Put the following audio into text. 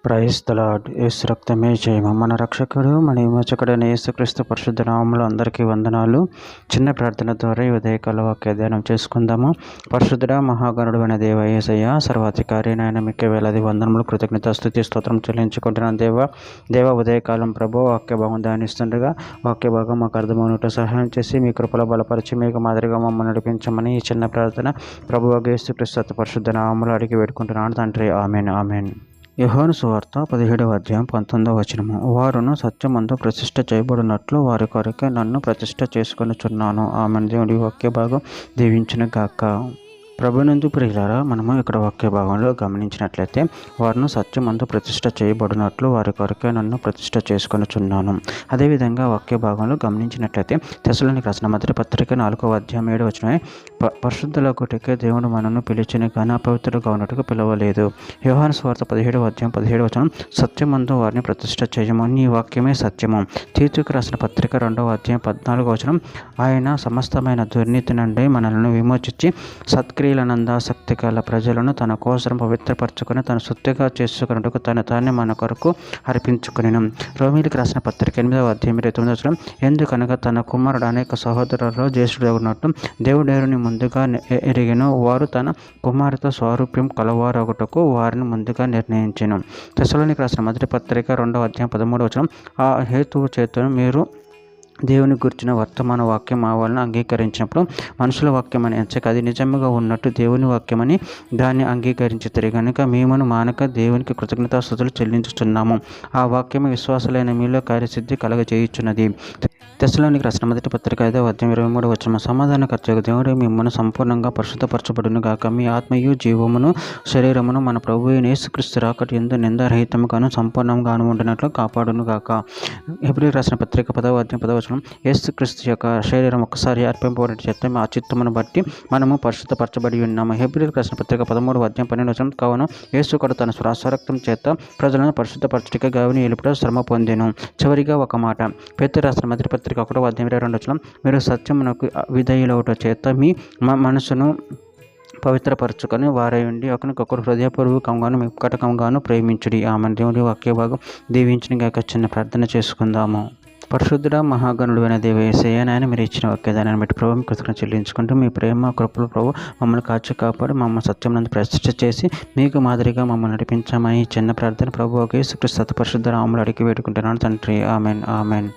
Praise the lord. యేసు రక్తమే జయము. మన రక్షకుడు మన విమోచకుడైన యేసుక్రీస్తు పరిశుద్ధ నామములో అందరికీ వందనాలు. చిన్న ప్రార్థన ద్వారా ఈ ఉదయకాల వాక్య ధ్యానం చేసుకుందాము. పరిశుద్ధుడ మహాగణుడు అయిన దేవ యేసయ్య, సర్వాధికారి నాయన మీకే వేలాది వందనములు, కృతజ్ఞత స్తుతి స్తోత్రం చెల్లించుకుంటున్నాను. దేవ ఉదయకాలం ప్రభు వాక్య భాగం ధ్యానిస్తుండగా వాక్య భాగం మాకు అర్థమవునట్టు సహాయం చేసి మీ కృపలో బలపరిచి మీకు మాదిరిగా మమ్మల్ని నడిపించమని ఈ చిన్న ప్రార్థన ప్రభువు యేసుక్రీస్తు పరిశుద్ధ నామములో అడిగి వేడుకుంటున్నాను తండ్రి. Amen amen. యోహాను సువార్త 17వ అధ్యాయం 19వ వచనము. వారును సత్యమందు ప్రతిష్ఠ చేయబడినట్లు వారి కొరకే నన్ను ప్రతిష్ఠ చేసుకొనుచున్నాను. ఆమె దేవుడి వాక్య భాగం దీవించిన గాక. ప్రభునందు ప్రియులారా, మనము ఇక్కడ వాక్య భాగంలో గమనించినట్లయితే వారిని సత్యమందు ప్రతిష్ఠ చేయబడినట్లు వారి కొరకే నన్ను ప్రతిష్ఠ చేసుకొనుచున్నాను. అదేవిధంగా వాక్య భాగంలో గమనించినట్లయితే తెస్సలోనికీయులకు రాసిన మొదటి పత్రిక 4వ అధ్యాయం 7వ వచనమే, పరిశుద్ధులగుటకే దేవుడు మనను పిలిచిన కానీ అపవిత్రులుగా ఉన్నట్టుగా పిలవలేదు. యోహాను సువార్త 17వ అధ్యాయం 17వ వచనం, సత్యమందు వారిని ప్రతిష్ఠ చేయము, నీ వాక్యమే సత్యము. తీతుకు రాసిన పత్రిక 2వ అధ్యాయం 14వ వచనం, ఆయన సమస్తమైన దుర్నీతి నుండి మనల్ని విమోచించి సత్క్రియలనందాసక్తి గల ప్రజలను తన కోసం పవిత్రపరచుకొని తన సొత్తుగా చేసుకున్నట్టుకు తానే మన కొరకు అర్పించుకునేను. రోమీయులకు రాసిన పత్రిక 8వ అధ్యాయం 29వ వచనం, ఎందుకనగా తన కుమారుడు అనేక సహోదరులలో జ్యేష్ఠుడగునట్టు దేవుడేరుని ముందుగా ఎరిగెను, వారు తన కుమారుతో స్వారూప్యం కలవారొకటకు వారిని ముందుగా నిర్ణయించెను. తెస్సలోనికీయులకు రాసిన మొదటి పత్రిక 2వ అధ్యాయం 13వ వచనం, ఆ హేతువు చేతను మీరు దేవుని గురించిన వర్తమాన వాక్యం మా వలన అంగీకరించినప్పుడు మనుషుల వాక్యం అని ఎంచక అది నిజంగా ఉన్నట్టు దేవుని వాక్యమని దాన్ని అంగీకరించుతారు కనుక మేమును మానక దేవునికి కృతజ్ఞతాస్తుతులు చెల్లించుచున్నాము. ఆ వాక్యము విశ్వాసులైన మీలో కార్యసిద్ధి కలగజేయుచున్నది. తెస్సలోనికీయులకు రాసిన మొదటి పత్రిక 5వ అధ్యాయం 23వ వచనం, సమాధానకర్తయగు దేవుడు మిమ్మల్ని సంపూర్ణంగా పరిశుద్ధపరచబడును గాక. మీ ఆత్మయు జీవమును శరీరమును మన ప్రభువు యేసుక్రీస్తు రాకడ యందు నిందారహితముగాను సంపూర్ణంగాను ఉండినట్లు కాపాడును గాక. హెబ్రీయులకు రాసిన పత్రిక 10వ అధ్యాయం 10వ వచనం, యేసుక్రీస్తు యొక్క శరీరం ఒక్కసారి అర్పింపబడిన చేత ఆ చిత్తమును బట్టి మనము పరిశుద్ధపరచబడి ఉన్నాము. హెబ్రీయులకు రాసిన పత్రిక 13వ అధ్యాయం 12వ వచనం, కావున యేసు తన స్వరక్తం చేత ప్రజలను పరిశుద్ధపరచుటకు గావిని ఎలుపుట శ్రమ పొందెను. చివరిగా ఒక మాట, పేతురు రాసిన మొదటి పత్రిక 1వ అధ్యాయం 22వ వచనం, మీరు సత్యమునకు విధేయులవుట చేత మీ మనసును పవిత్రపరచుకొని వారై ఉండి ఒకరికొకరు హృదయపూర్వకంగాను నిష్కపటంగాను ప్రేమించుడి. ఆమె దేవుడి వాక్య భాగం దీవించిన గాక. చిన్న ప్రార్థన చేసుకుందాము. పరిశుద్ధుడ మహాగణుడు అయిన దేవ యేసయ్య, నాయన మీరు ఇచ్చిన వాక్యదానాన్ని బట్టి ప్రభు మీ కృతజ్ఞతలు చెల్లించుకుంటూ మీ ప్రేమ కృపలు ప్రభు మమ్మల్ని కాచి కాపాడి మమ్మల్ని సత్యం నందు ప్రతిష్ఠ చేసి మీకు మాదిరిగా మమ్మల్ని నడిపించామని చిన్న ప్రార్థన ప్రభు యేసుక్రీస్తు పరిశుద్ధ నామములో అడిగి వేడుకుంటున్నాను తండ్రి. Amen amen.